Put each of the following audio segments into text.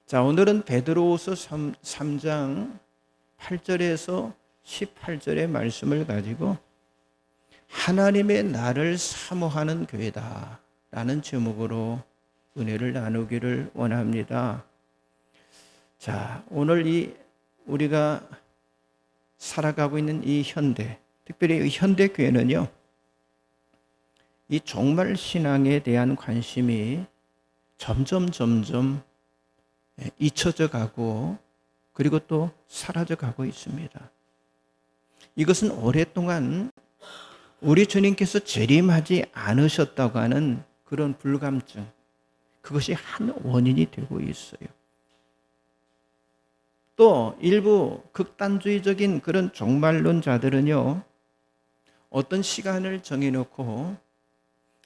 자, 오늘은 베드로후서 3장 8절에서 18절의 말씀을 가지고 하나님의 나를 사모하는 교회다 라는 제목으로 은혜를 나누기를 원합니다. 자, 오늘 우리가 살아가고 있는 이 현대, 특별히 이 현대 교회는요, 이 종말 신앙에 대한 관심이 점점 잊혀져 가고 그리고 또 사라져 가고 있습니다. 이것은 오랫동안 우리 주님께서 재림하지 않으셨다고 하는 그런 불감증, 그것이 한 원인이 되고 있어요. 또 일부 극단주의적인 그런 종말론자들은요, 어떤 시간을 정해놓고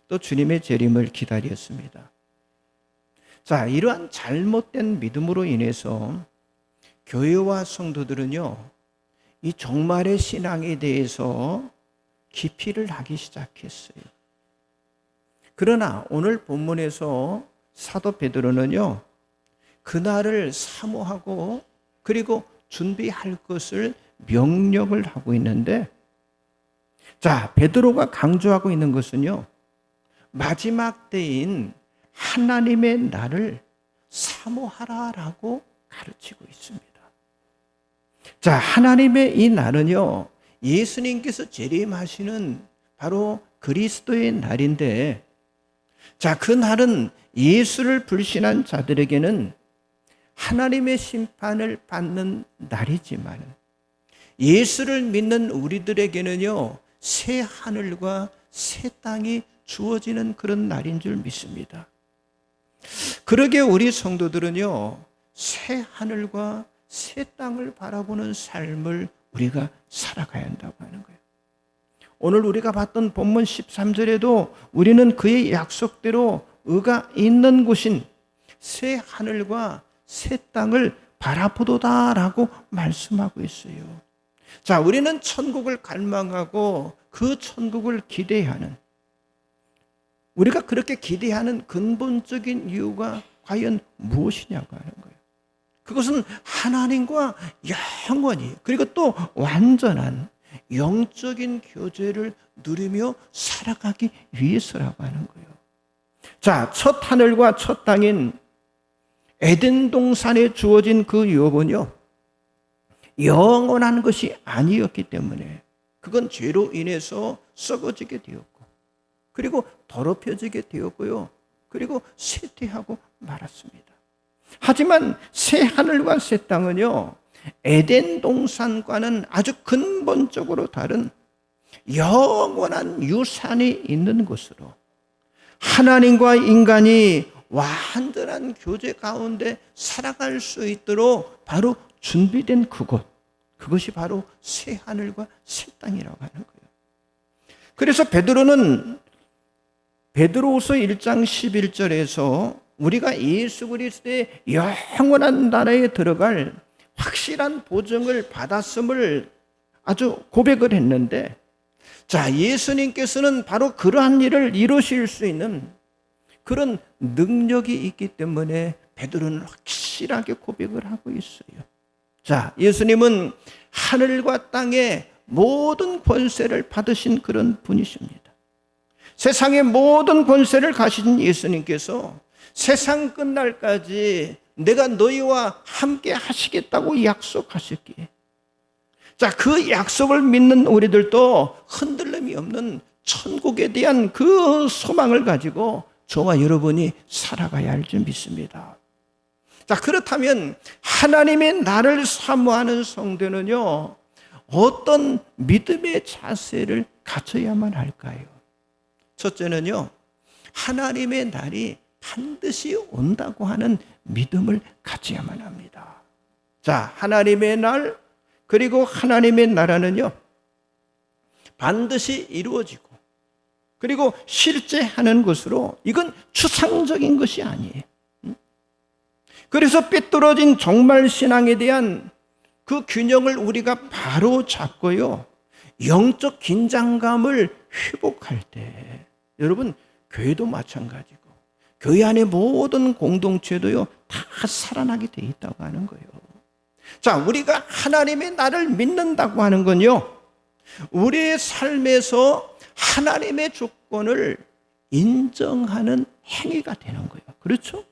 또 주님의 재림을 기다렸습니다. 자, 이러한 잘못된 믿음으로 인해서 교회와 성도들은요, 이 종말의 신앙에 대해서 기피를 하기 시작했어요. 그러나 오늘 본문에서 사도 베드로는요, 그날을 사모하고 그리고 준비할 것을 명령을 하고 있는데, 자, 베드로가 강조하고 있는 것은요, 마지막 때인 하나님의 날을 사모하라라고 가르치고 있습니다. 자, 하나님의 이 날은요, 예수님께서 재림하시는 바로 그리스도의 날인데, 자, 그 날은 예수를 불신한 자들에게는 하나님의 심판을 받는 날이지만 예수를 믿는 우리들에게는요, 새 하늘과 새 땅이 주어지는 그런 날인 줄 믿습니다. 그러게 우리 성도들은요, 새 하늘과 새 땅을 바라보는 삶을 우리가 살아가야 한다고 하는 거예요. 오늘 우리가 봤던 본문 13절에도 우리는 그의 약속대로 의가 있는 곳인 새 하늘과 새 땅을 바라보도다라고 말씀하고 있어요. 자, 우리는 천국을 갈망하고 그 천국을 기대하는, 우리가 그렇게 기대하는 근본적인 이유가 과연 무엇이냐고 하는 거예요. 그것은 하나님과 영원히, 그리고 또 완전한 영적인 교제를 누리며 살아가기 위해서라고 하는 거예요. 자, 첫 하늘과 첫 땅인 에덴 동산에 주어진 그 유업은요, 영원한 것이 아니었기 때문에 그건 죄로 인해서 썩어지게 되었고, 그리고 더럽혀지게 되었고요, 그리고 쇠퇴하고 말았습니다. 하지만 새 하늘과 새 땅은요, 에덴 동산과는 아주 근본적으로 다른 영원한 유산이 있는 곳으로, 하나님과 인간이 완전한 교제 가운데 살아갈 수 있도록 바로 준비된 그곳, 그것이 바로 새 하늘과 새 땅이라고 하는 거예요. 그래서 베드로후서 1장 11절에서 우리가 예수 그리스도의 영원한 나라에 들어갈 확실한 보증을 받았음을 아주 고백을 했는데, 자, 예수님께서는 바로 그러한 일을 이루실 수 있는 그런 능력이 있기 때문에 베드로는 확실하게 고백을 하고 있어요. 자, 예수님은 하늘과 땅의 모든 권세를 받으신 그런 분이십니다. 세상의 모든 권세를 가진 예수님께서 세상 끝날까지 내가 너희와 함께 하시겠다고 약속하셨기에, 자, 그 약속을 믿는 우리들도 흔들림이 없는 천국에 대한 그 소망을 가지고 저와 여러분이 살아가야 할 줄 믿습니다. 자, 그렇다면 하나님의 나를 사모하는 성도는요, 어떤 믿음의 자세를 갖춰야만 할까요? 첫째는요, 하나님의 날이 반드시 온다고 하는 믿음을 가져야만 합니다. 자, 하나님의 날, 그리고 하나님의 나라는요, 반드시 이루어지고 그리고 실제 하는 것으로, 이건 추상적인 것이 아니에요. 그래서 삐뚤어진 종말 신앙에 대한 그 균형을 우리가 바로 잡고요, 영적 긴장감을 회복할 때, 여러분, 교회도 마찬가지고 교회 안의 모든 공동체도요, 다 살아나게 돼 있다고 하는 거예요. 자, 우리가 하나님의 나를 믿는다고 하는 건요, 우리의 삶에서 하나님의 조건을 인정하는 행위가 되는 거예요. 그렇죠?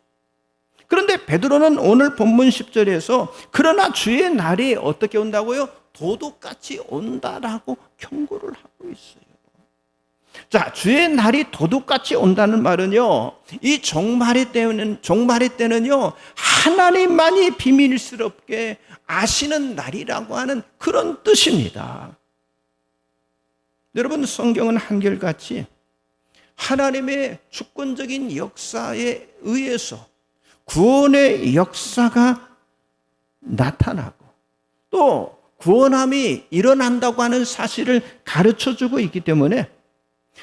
그런데 베드로는 오늘 본문 10절에서 그러나 주의 날이 어떻게 온다고요? 도둑같이 온다라고 경고를 하고 있어요. 자, 주의 날이 도둑같이 온다는 말은요, 이 종말의 때는요, 하나님만이 비밀스럽게 아시는 날이라고 하는 그런 뜻입니다. 여러분, 성경은 한결같이 하나님의 주권적인 역사에 의해서 구원의 역사가 나타나고 또 구원함이 일어난다고 하는 사실을 가르쳐주고 있기 때문에,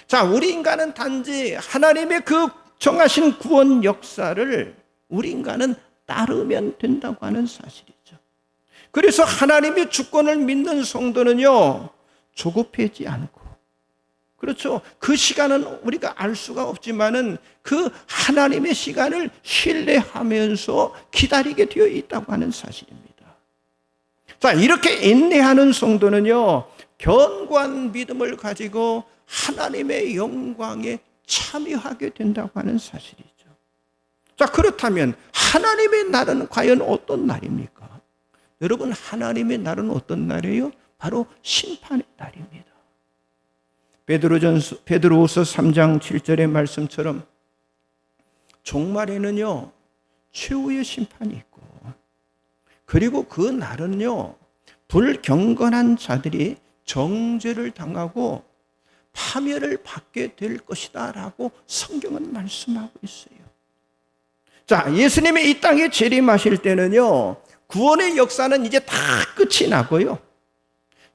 자, 우리 인간은 단지 하나님의 그 정하신 구원 역사를 우리 인간은 따르면 된다고 하는 사실이죠. 그래서 하나님의 주권을 믿는 성도는요, 조급해지지 않고, 그렇죠, 그 시간은 우리가 알 수가 없지만은 그 하나님의 시간을 신뢰하면서 기다리게 되어 있다고 하는 사실입니다. 자, 이렇게 인내하는 성도는요, 견고한 믿음을 가지고 하나님의 영광에 참여하게 된다고 하는 사실이죠. 자, 그렇다면 하나님의 날은 과연 어떤 날입니까? 여러분, 하나님의 날은 어떤 날이에요? 바로 심판의 날입니다. 베드로후서 3장 7절의 말씀처럼 종말에는요, 최후의 심판이 있고, 그리고 그 날은요, 불경건한 자들이 정죄를 당하고 파멸을 받게 될 것이다 라고 성경은 말씀하고 있어요. 자, 예수님이 이 땅에 재림하실 때는요, 구원의 역사는 이제 다 끝이 나고요,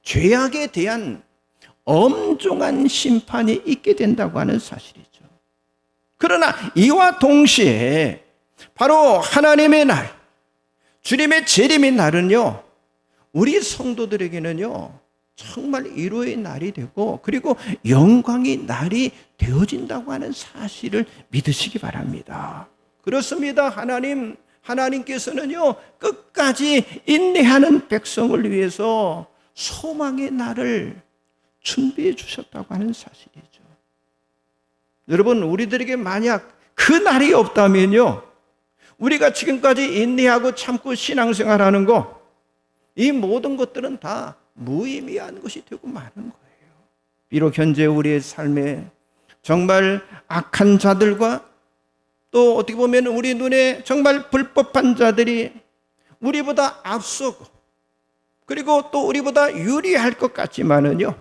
죄악에 대한 엄중한 심판이 있게 된다고 하는 사실이죠. 그러나 이와 동시에 바로 하나님의 날, 주님의 재림의 날은요, 우리 성도들에게는요, 정말 위로의 날이 되고, 그리고 영광의 날이 되어진다고 하는 사실을 믿으시기 바랍니다. 그렇습니다. 하나님께서는요, 끝까지 인내하는 백성을 위해서 소망의 날을 준비해 주셨다고 하는 사실이죠. 여러분, 우리들에게 만약 그 날이 없다면요, 우리가 지금까지 인내하고 참고 신앙생활하는 거, 이 모든 것들은 다 무의미한 것이 되고 마는 거예요. 비록 현재 우리의 삶에 정말 악한 자들과 또 어떻게 보면 우리 눈에 정말 불법한 자들이 우리보다 앞서고, 그리고 또 우리보다 유리할 것 같지만은요,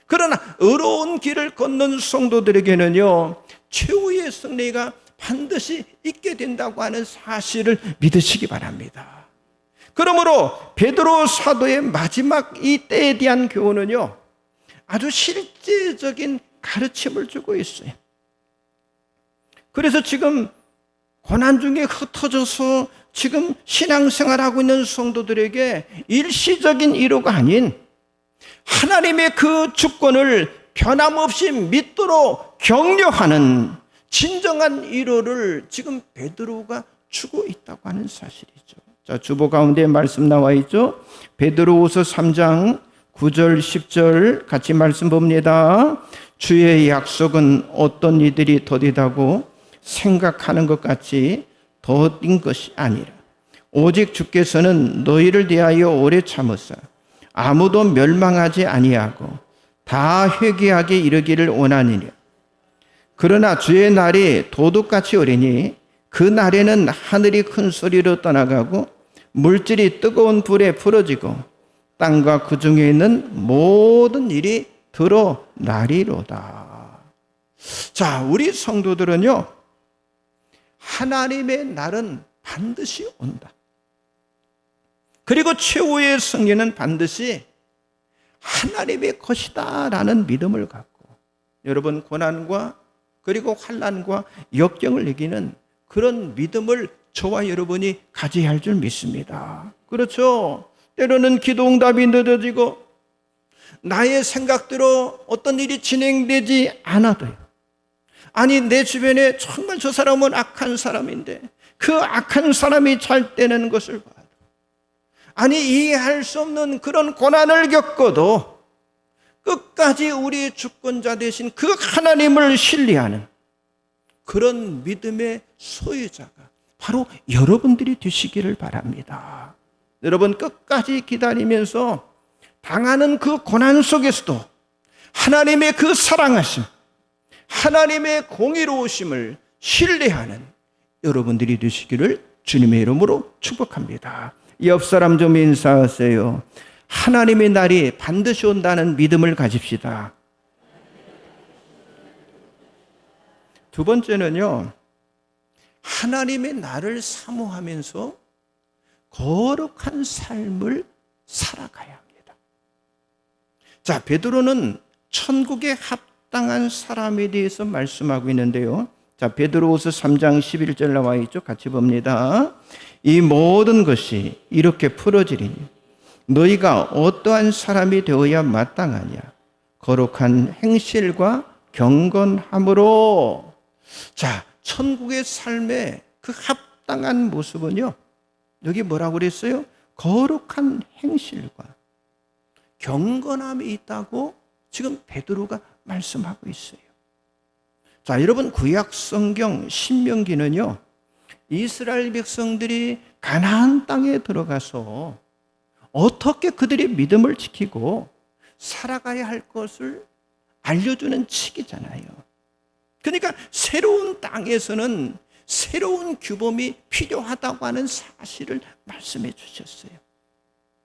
그러나 의로운 길을 걷는 성도들에게는요, 최후의 승리가 반드시 있게 된다고 하는 사실을 믿으시기 바랍니다. 그러므로 베드로 사도의 마지막 이 때에 대한 교훈은요, 아주 실제적인 가르침을 주고 있어요. 그래서 지금 고난 중에 흩어져서 지금 신앙생활하고 있는 성도들에게 일시적인 위로가 아닌 하나님의 그 주권을 변함없이 믿도록 격려하는 진정한 위로를 지금 베드로가 주고 있다고 하는 사실이죠. 자, 주보 가운데 말씀 나와 있죠. 베드로후서 3장 9절 10절 같이 말씀 봅니다. 주의 약속은 어떤 이들이 더디다고 생각하는 것 같이 더딘 것이 아니라 오직 주께서는 너희를 대하여 오래 참으사 아무도 멸망하지 아니하고 다 회개하게 이르기를 원하니라. 그러나 주의 날이 도둑같이 오리니 그 날에는 하늘이 큰 소리로 떠나가고 물질이 뜨거운 불에 풀어지고 땅과 그 중에 있는 모든 일이 드러나리로다. 자, 우리 성도들은요, 하나님의 날은 반드시 온다. 그리고 최후의 승리는 반드시 하나님의 것이다 라는 믿음을 갖고, 여러분, 고난과 그리고 환난과 역경을 이기는 그런 믿음을 저와 여러분이 가져야 할 줄 믿습니다. 그렇죠? 때로는 기도 응답이 늦어지고 나의 생각대로 어떤 일이 진행되지 않아도요, 아니, 내 주변에 정말 저 사람은 악한 사람인데 그 악한 사람이 잘 되는 것을 봐도, 아니, 이해할 수 없는 그런 고난을 겪어도 끝까지 우리의 주권자 되신 그 하나님을 신뢰하는 그런 믿음의 소유자가 바로 여러분들이 되시기를 바랍니다. 여러분, 끝까지 기다리면서 당하는 그 고난 속에서도 하나님의 그 사랑하심, 하나님의 공의로우심을 신뢰하는 여러분들이 되시기를 주님의 이름으로 축복합니다. 옆 사람 좀 인사하세요. 하나님의 날이 반드시 온다는 믿음을 가집시다. 두 번째는요, 하나님의 날을 사모하면서 거룩한 삶을 살아가야 합니다. 자, 베드로는 천국에 합당한 사람에 대해서 말씀하고 있는데요. 자, 베드로후서 3장 11절 나와 있죠. 같이 봅니다. 이 모든 것이 이렇게 풀어지리니 너희가 어떠한 사람이 되어야 마땅하냐? 거룩한 행실과 경건함으로. 자, 천국의 삶의 그 합당한 모습은요, 여기 뭐라고 그랬어요? 거룩한 행실과 경건함이 있다고 지금 베드로가 말씀하고 있어요. 자, 여러분, 구약 성경 신명기는요, 이스라엘 백성들이 가나안 땅에 들어가서 어떻게 그들의 믿음을 지키고 살아가야 할 것을 알려주는 책이잖아요. 그러니까 새로운 땅에서는 새로운 규범이 필요하다고 하는 사실을 말씀해 주셨어요.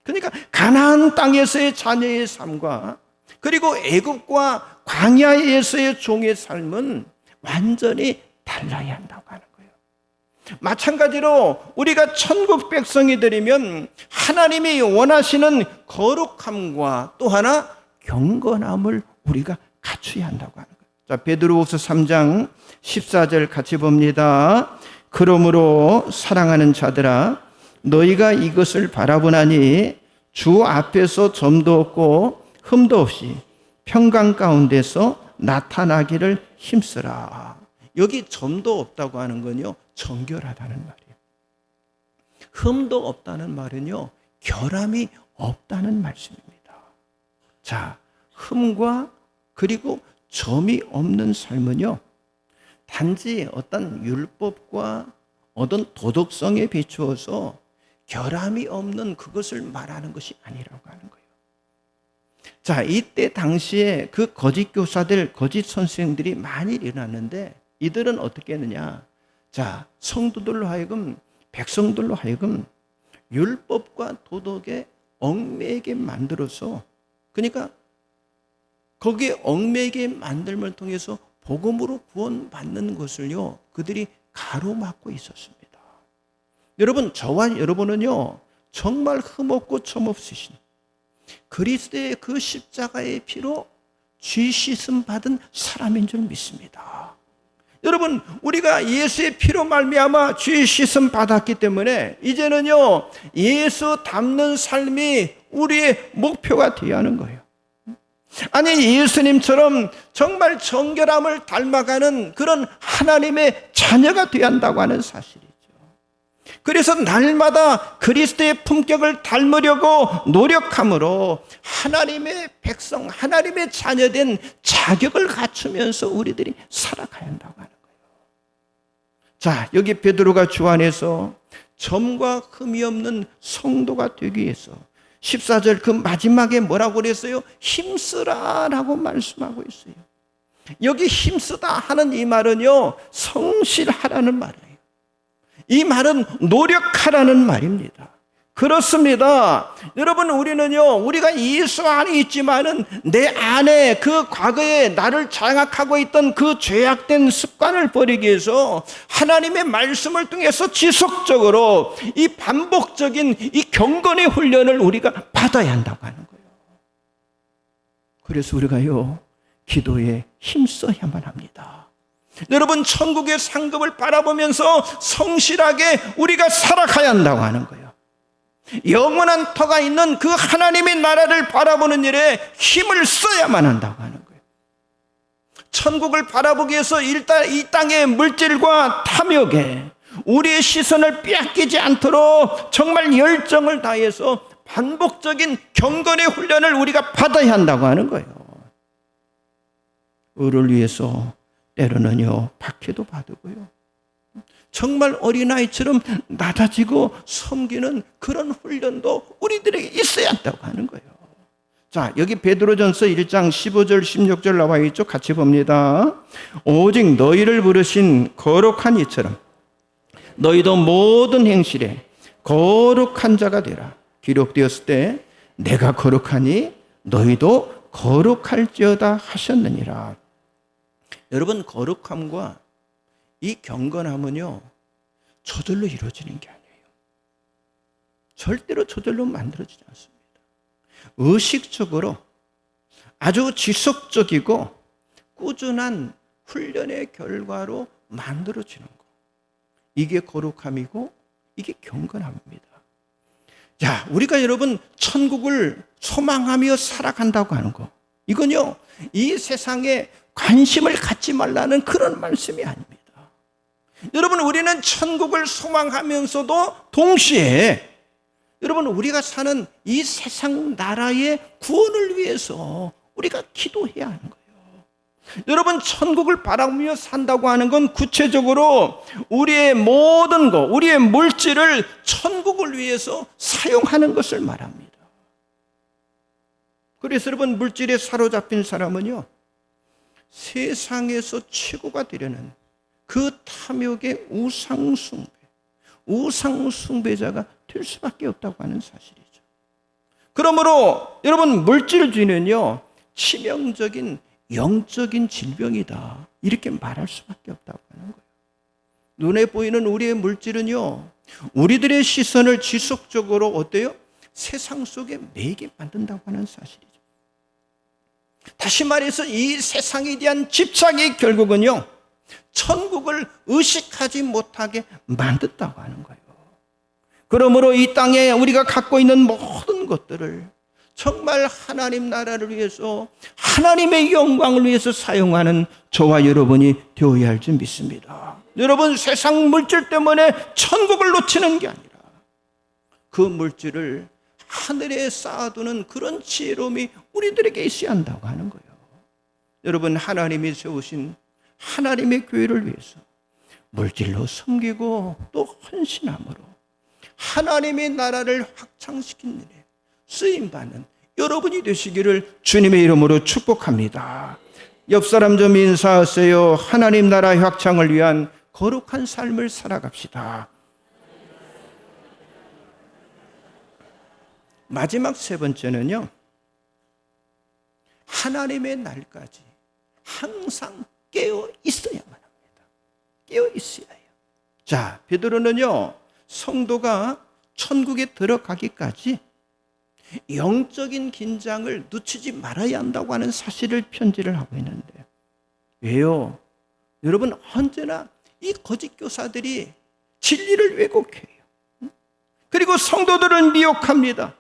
그러니까 가나안 땅에서의 자녀의 삶과 그리고 애굽과 광야에서의 종의 삶은 완전히 달라야 한다고 하는 거예요. 마찬가지로 우리가 천국 백성이 되려면 하나님이 원하시는 거룩함과 또 하나 경건함을 우리가 갖춰야 한다고 하는 거예요. 자, 베드로후서 3장 14절 같이 봅니다. 그러므로 사랑하는 자들아, 너희가 이것을 바라보나니 주 앞에서 점도 없고 흠도 없이 평강 가운데서 나타나기를 힘쓰라. 여기 점도 없다고 하는 건요, 정결하다는 말이에요. 흠도 없다는 말은요, 결함이 없다는 말씀입니다. 자, 흠과 그리고 점이 없는 삶은요, 단지 어떤 율법과 어떤 도덕성에 비추어서 결함이 없는 그것을 말하는 것이 아니라고 하는 거예요. 자, 이때 당시에 그 거짓 교사들, 거짓 선생들이 많이 일어났는데 이들은 어떻게 했느냐? 자, 성도들로 하여금, 백성들로 하여금 율법과 도덕에 얽매이게 만들어서, 그러니까 거기에 얽매이게 만들음을 통해서 복음으로 구원받는 것을요, 그들이 가로막고 있었습니다. 여러분, 저와 여러분은요, 정말 흠없고 점없으신 그리스도의 그 십자가의 피로 죄 씻음 받은 사람인 줄 믿습니다. 여러분, 우리가 예수의 피로 말미암아 죄 씻음 받았기 때문에 이제는요, 예수 닮는 삶이 우리의 목표가 되어야 하는 거예요. 아니, 예수님처럼 정말 정결함을 닮아가는 그런 하나님의 자녀가 되어야 한다고 하는 사실이죠. 그래서 날마다 그리스도의 품격을 닮으려고 노력함으로 하나님의 백성, 하나님의 자녀된 자격을 갖추면서 우리들이 살아가야 한다고 하는 거예요. 자, 여기 베드로가 주 안에서 점과 흠이 없는 성도가 되기 위해서 14절 그 마지막에 뭐라고 그랬어요? 힘쓰라라고 말씀하고 있어요. 여기 힘쓰다 하는 이 말은요, 성실하라는 말이에요. 이 말은 노력하라는 말입니다. 그렇습니다. 여러분, 우리는요, 우리가 예수 안에 있지만은 내 안에 그 과거에 나를 장악하고 있던 그 죄악된 습관을 버리기 위해서 하나님의 말씀을 통해서 지속적으로 이 반복적인 이 경건의 훈련을 우리가 받아야 한다고 하는 거예요. 그래서 우리가요, 기도에 힘써야만 합니다. 여러분, 천국의 상급을 바라보면서 성실하게 우리가 살아가야 한다고 하는 거예요. 영원한 터가 있는 그 하나님의 나라를 바라보는 일에 힘을 써야만 한다고 하는 거예요. 천국을 바라보기 위해서 일단 이 땅의 물질과 탐욕에 우리의 시선을 빼앗기지 않도록 정말 열정을 다해서 반복적인 경건의 훈련을 우리가 받아야 한다고 하는 거예요. 의를 위해서 때로는요 박해도 받고요, 정말 어린아이처럼 낮아지고 섬기는 그런 훈련도 우리들에게 있어야 한다고 하는 거예요. 자, 여기 베드로전서 1장 15절 16절 나와 있죠. 같이 봅니다. 오직 너희를 부르신 거룩한 이처럼 너희도 모든 행실에 거룩한 자가 되라. 기록되었을 때 내가 거룩하니 너희도 거룩할지어다 하셨느니라. 여러분, 거룩함과 이 경건함은요 저절로 이루어지는 게 아니에요. 절대로 저절로 만들어지지 않습니다. 의식적으로 아주 지속적이고 꾸준한 훈련의 결과로 만들어지는 거, 이게 거룩함이고 이게 경건함입니다. 자, 우리가 여러분 천국을 소망하며 살아간다고 하는 거, 이건요 이 세상에 관심을 갖지 말라는 그런 말씀이 아닙니다. 여러분, 우리는 천국을 소망하면서도 동시에 여러분 우리가 사는 이 세상 나라의 구원을 위해서 우리가 기도해야 하는 거예요. 여러분, 천국을 바라보며 산다고 하는 건 구체적으로 우리의 모든 것, 우리의 물질을 천국을 위해서 사용하는 것을 말합니다. 그래서 여러분, 물질에 사로잡힌 사람은요 세상에서 최고가 되려는 그 탐욕의 우상숭배자가 될 수밖에 없다고 하는 사실이죠. 그러므로 여러분, 물질주의는요 치명적인 영적인 질병이다, 이렇게 말할 수밖에 없다고 하는 거예요. 눈에 보이는 우리의 물질은요 우리들의 시선을 지속적으로 어때요? 세상 속에 매이게 만든다고 하는 사실이죠. 다시 말해서 이 세상에 대한 집착이 결국은요 천국을 의식하지 못하게 만든다고 하는 거예요. 그러므로 이 땅에 우리가 갖고 있는 모든 것들을 정말 하나님 나라를 위해서, 하나님의 영광을 위해서 사용하는 저와 여러분이 되어야 할 줄 믿습니다. 여러분, 세상 물질 때문에 천국을 놓치는 게 아니라 그 물질을 하늘에 쌓아두는 그런 지혜로움이 우리들에게 있어야 한다고 하는 거예요. 여러분, 하나님이 세우신 하나님의 교회를 위해서 물질로 섬기고 또 헌신함으로 하나님의 나라를 확장시키는 일에 쓰임받는 여러분이 되시기를 주님의 이름으로 축복합니다. 옆 사람 좀 인사하세요. 하나님 나라 확장을 위한 거룩한 삶을 살아갑시다. 마지막 세 번째는요, 하나님의 날까지 항상 깨어 있어야만 합니다. 깨어 있어야 해요. 자, 베드로는요 성도가 천국에 들어가기까지 영적인 긴장을 늦추지 말아야 한다고 하는 사실을 편지를 하고 있는데, 왜요? 여러분, 언제나 이 거짓 교사들이 진리를 왜곡해요. 그리고 성도들을 미혹합니다.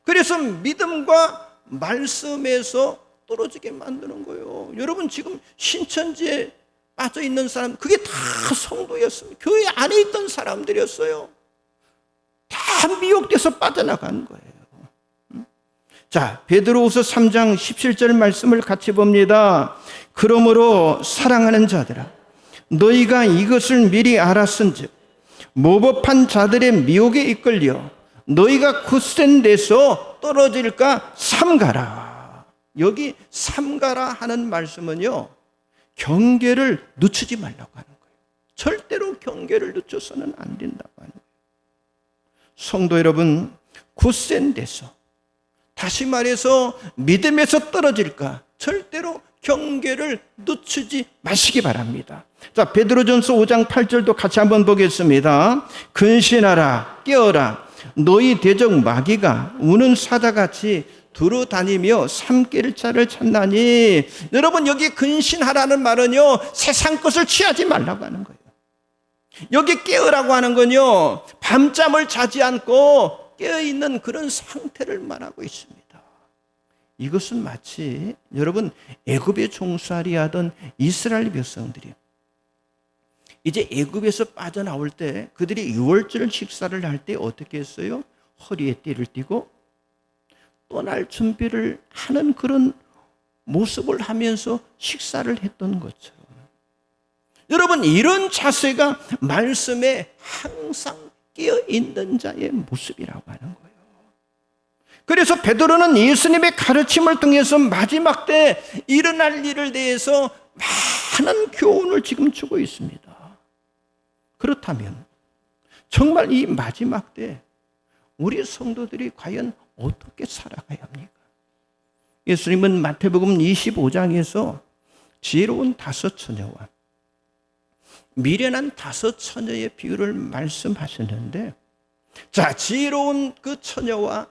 그래서 믿음과 말씀에서 떨어지게 만드는 거예요. 여러분, 지금 신천지에 빠져 있는 사람, 그게 다 성도였습니다. 교회 안에 있던 사람들이었어요. 다 미혹돼서 빠져나간 거예요. 자, 베드로후서 3장 17절 말씀을 같이 봅니다. 그러므로 사랑하는 자들아, 너희가 이것을 미리 알았은즉 모법한 자들의 미혹에 이끌려 너희가 굳센 데서 떨어질까 삼가라. 여기 삼가라 하는 말씀은요 경계를 늦추지 말라고 하는 거예요. 절대로 경계를 늦춰서는 안 된다고 하는 거예요. 성도 여러분, 굳센 데서, 다시 말해서 믿음에서 떨어질까 절대로 경계를 늦추지 마시기 바랍니다. 자, 베드로전서 5장 8절도 같이 한번 보겠습니다. 근신하라, 깨어라. 너희 대적 마귀가 우는 사자같이 두루 다니며 삼킬 자를 찾나니. 여러분, 여기 근신하라는 말은요 세상 것을 취하지 말라고 하는 거예요. 여기 깨어라고 하는 건요 밤잠을 자지 않고 깨어있는 그런 상태를 말하고 있습니다. 이것은 마치 여러분 애굽에 종살이 하던 이스라엘 백성들이 이제 애굽에서 빠져나올 때 그들이 유월절 식사를 할 때 어떻게 했어요? 허리에 띠를 띠고 떠날 준비를 하는 그런 모습을 하면서 식사를 했던 것처럼, 여러분 이런 자세가 말씀에 항상 끼어있는 자의 모습이라고 하는 거예요. 그래서 베드로는 예수님의 가르침을 통해서 마지막 때 일어날 일을 대해서 많은 교훈을 지금 주고 있습니다. 그렇다면 정말 이 마지막 때 우리 성도들이 과연 어떻게 살아가야 합니까? 예수님은 마태복음 25장에서 지혜로운 5처녀와 미련한 5처녀의 비유를 말씀하셨는데, 자, 지혜로운 그 처녀와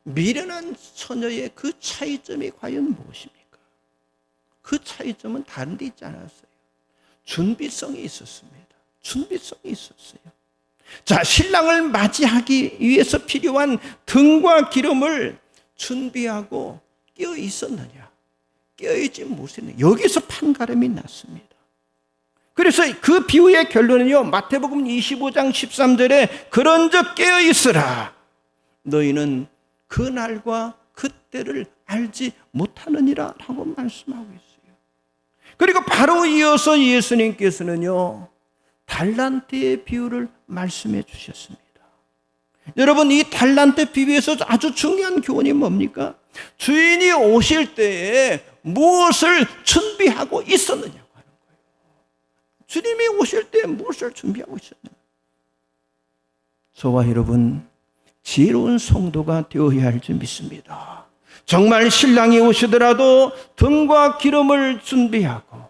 미련한 처녀의 그 차이점이 과연 무엇입니까? 그 차이점은 다른 데 있지 않았어요. 준비성이 있었습니다. 준비성이 있었어요. 자, 신랑을 맞이하기 위해서 필요한 등과 기름을 준비하고 끼어 있었느냐? 끼어 있지 못했느냐? 여기서 판가름이 났습니다. 그래서 그 비유의 결론은요, 마태복음 25장 13절에 그런즉 깨어 있으라. 너희는 그 날과 그때를 알지 못하느니라 라고 말씀하고 있어요. 그리고 바로 이어서 예수님께서는요, 달란트의 비유를 말씀해 주셨습니다. 여러분, 이 달란트 비유에서 아주 중요한 교훈이 뭡니까? 주인이 오실 때에 무엇을 준비하고 있었느냐고 하는 거예요. 주님이 오실 때에 무엇을 준비하고 있었느냐? 저와 여러분, 지혜로운 성도가 되어야 할 줄 믿습니다. 정말 신랑이 오시더라도 등과 기름을 준비하고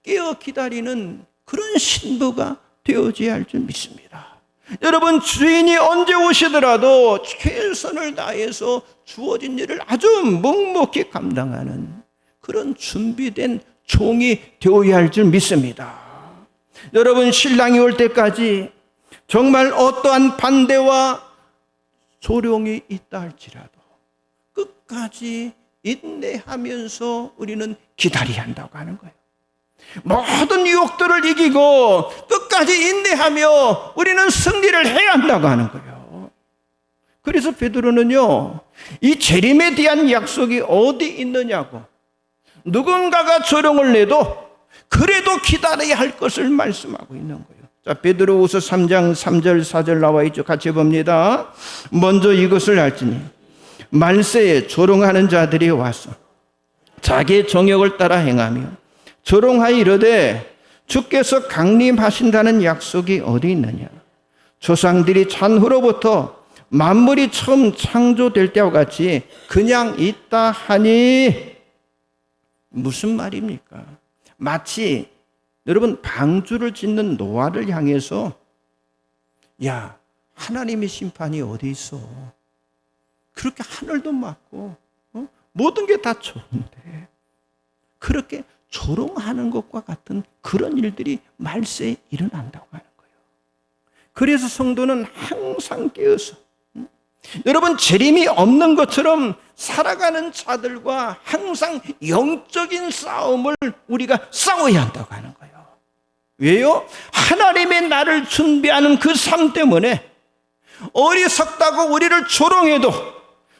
깨어 기다리는 그런 신부가 되어져야 할 줄 믿습니다. 여러분, 주인이 언제 오시더라도 최선을 다해서 주어진 일을 아주 묵묵히 감당하는 그런 준비된 종이 되어야 할 줄 믿습니다. 여러분, 신랑이 올 때까지 정말 어떠한 반대와 조롱이 있다 할지라도 끝까지 인내하면서 우리는 기다려야 한다고 하는 거예요. 모든 유혹들을 이기고 끝까지 인내하며 우리는 승리를 해야 한다고 하는 거예요. 그래서 베드로는요, 이 재림에 대한 약속이 어디 있느냐고, 누군가가 조롱을 내도 그래도 기다려야 할 것을 말씀하고 있는 거예요. 자, 베드로후서 3장 3절 4절 나와 있죠. 같이 봅니다. 먼저 이것을 알지니 말세에 조롱하는 자들이 와서 자기의 정욕을 따라 행하며 조롱하여 이르되 주께서 강림하신다는 약속이 어디 있느냐? 조상들이 잔후로부터 만물이 처음 창조될 때와 같이 그냥 있다 하니, 무슨 말입니까? 마치 여러분 방주를 짓는 노아를 향해서 야, 하나님의 심판이 어디 있어? 그렇게 하늘도 맞고 모든 게 다 좋은데 그렇게 조롱하는 것과 같은 그런 일들이 말세에 일어난다고 하는 거예요. 그래서 성도는 항상 깨어서 여러분, 재림이 없는 것처럼 살아가는 자들과 항상 영적인 싸움을 우리가 싸워야 한다고 하는 거예요. 왜요? 하나님의 나를 준비하는 그 삶 때문에 어리석다고 우리를 조롱해도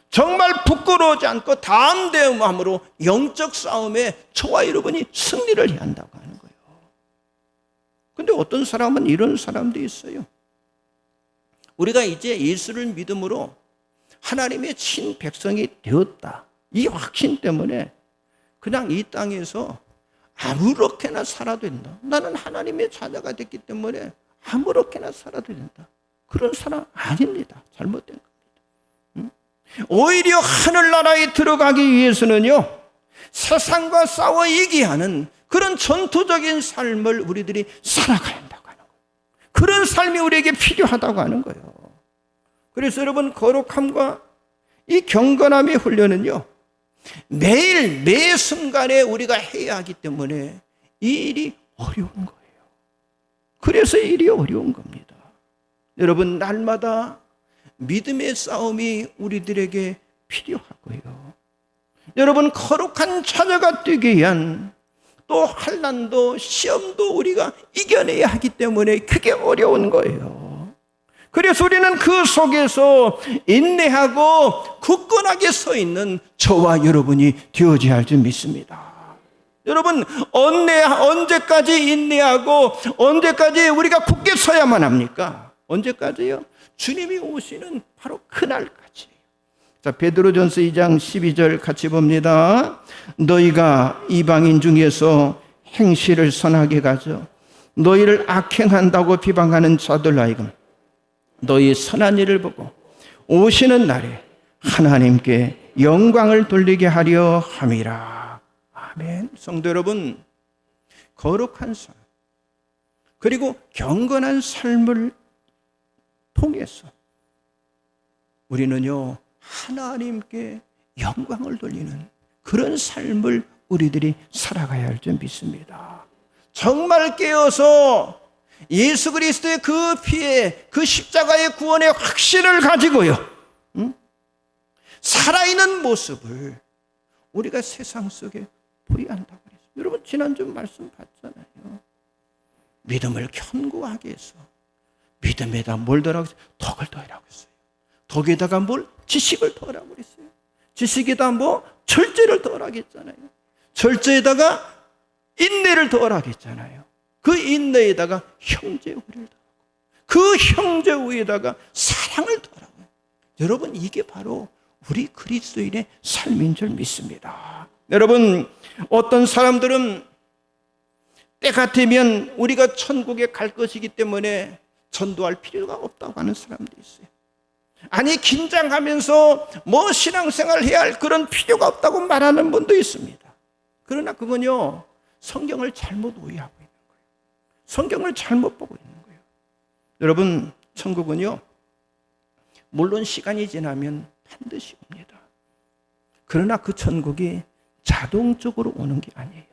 정말 부끄러워하지 않고 담대함으로 영적 싸움에 저와 여러분이 승리를 해야 한다고 하는 거예요. 근데 어떤 사람은 이런 사람도 있어요. 우리가 이제 예수를 믿음으로 하나님의 친백성이 되었다, 이 확신 때문에 그냥 이 땅에서 아무렇게나 살아도 된다. 나는 하나님의 자녀가 됐기 때문에 아무렇게나 살아도 된다. 그런 사람 아닙니다. 잘못된 겁니다. 오히려 하늘나라에 들어가기 위해서는요, 세상과 싸워 이기게 하는 그런 전투적인 삶을 우리들이 살아가야 한다고 하는 거예요. 그런 삶이 우리에게 필요하다고 하는 거예요. 그래서 여러분, 거룩함과 이 경건함의 훈련은요, 매일 매 순간에 우리가 해야 하기 때문에 이 일이 어려운 거예요. 그래서 이 일이 어려운 겁니다. 여러분, 날마다 믿음의 싸움이 우리들에게 필요하고요. 여러분, 거룩한 처녀가 되기 위한 또 환난도 시험도 우리가 이겨내야 하기 때문에 그게 어려운 거예요. 그래서 우리는 그 속에서 인내하고 굳건하게 서 있는 저와 여러분이 되어져야 할 줄 믿습니다. 여러분, 언제까지 인내하고 언제까지 우리가 굳게 서야만 합니까? 언제까지요? 주님이 오시는 바로 그날까지. 자, 베드로전서 2장 12절 같이 봅니다. 너희가 이방인 중에서 행실을 선하게 가져 너희를 악행한다고 비방하는 자들 하여금 너희 선한 일을 보고 오시는 날에 하나님께 영광을 돌리게 하려 함이라. 아멘. 성도 여러분, 거룩한 삶 그리고 경건한 삶을 통해서 우리는요 하나님께 영광을 돌리는 그런 삶을 우리들이 살아가야 할 줄 믿습니다. 정말 깨어서 예수 그리스도의 그 피에 그 십자가의 구원의 확신을 가지고요 살아있는 모습을 우리가 세상 속에 보여야 한다고 그랬어요. 여러분, 지난주 말씀 봤잖아요. 믿음을 견고하게 해서 믿음에다 뭘 더하라고 했어요? 덕을 더하라고 했어요. 덕에다가 뭘? 지식을 더하라고 그랬어요. 지식에다 뭐? 절제를 더하라고 했잖아요. 절제에다가 인내를 더하라고 했잖아요. 그 인내에다가 형제우애를 더하고 그 형제우애에다가 사랑을 더하라고. 여러분, 이게 바로 우리 그리스도인의 삶인 줄 믿습니다. 여러분, 어떤 사람들은 때 같으면 우리가 천국에 갈 것이기 때문에 전도할 필요가 없다고 하는 사람도 있어요. 아니, 긴장하면서 뭐 신앙생활 해야 할 그런 필요가 없다고 말하는 분도 있습니다. 그러나 그건요 성경을 잘못 오해하고 있는 거예요. 성경을 잘못 보고 있는 거예요. 여러분, 천국은요 물론 시간이 지나면 반드시 옵니다. 그러나 그 천국이 자동적으로 오는 게 아니에요.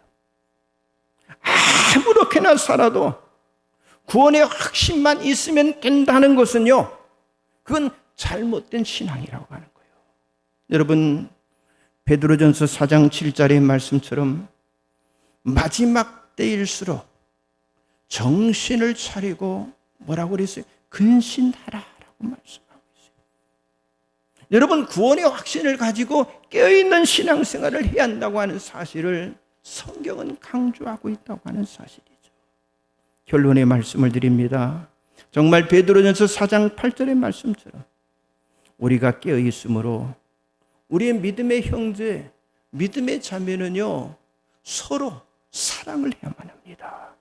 아무렇게나 살아도 구원의 확신만 있으면 된다는 것은요 그건 잘못된 신앙이라고 하는 거예요. 여러분, 베드로전서 4장 7절의 말씀처럼 마지막 때일수록 정신을 차리고 뭐라고 그랬어요? 근신하라라고 말씀하고 있어요. 여러분, 구원의 확신을 가지고 깨어있는 신앙생활을 해야 한다고 하는 사실을 성경은 강조하고 있다고 하는 사실이죠. 결론의 말씀을 드립니다. 정말 베드로전서 4장 8절의 말씀처럼 우리가 깨어있으므로 우리의 믿음의 형제, 믿음의 자매는요 서로 사랑을 해야만 합니다.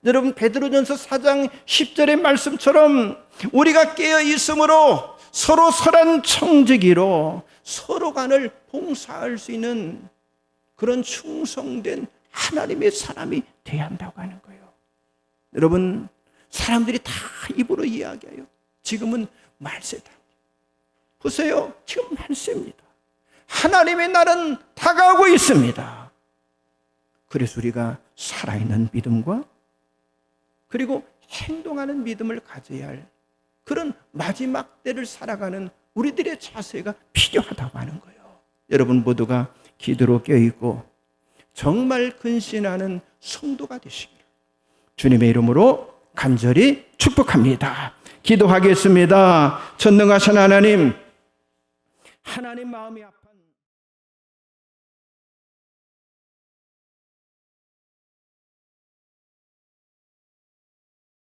여러분, 베드로전서 4장 10절의 말씀처럼 우리가 깨어있으므로 서로 선한 청지기로 서로 간을 봉사할 수 있는 그런 충성된 하나님의 사람이 돼야 한다고 하는 거예요. 여러분, 사람들이 다 입으로 이야기해요. 지금은 말세다. 보세요, 지금 말세입니다. 하나님의 날은 다가오고 있습니다. 그래서 우리가 살아있는 믿음과 그리고 행동하는 믿음을 가져야 할 그런 마지막 때를 살아가는 우리들의 자세가 필요하다고 하는 거예요. 여러분 모두가 기도로 껴있고 정말 근신하는 성도가 되시기를 주님의 이름으로 간절히 축복합니다. 기도하겠습니다. 전능하신 하나님, 하나님 마음이 아파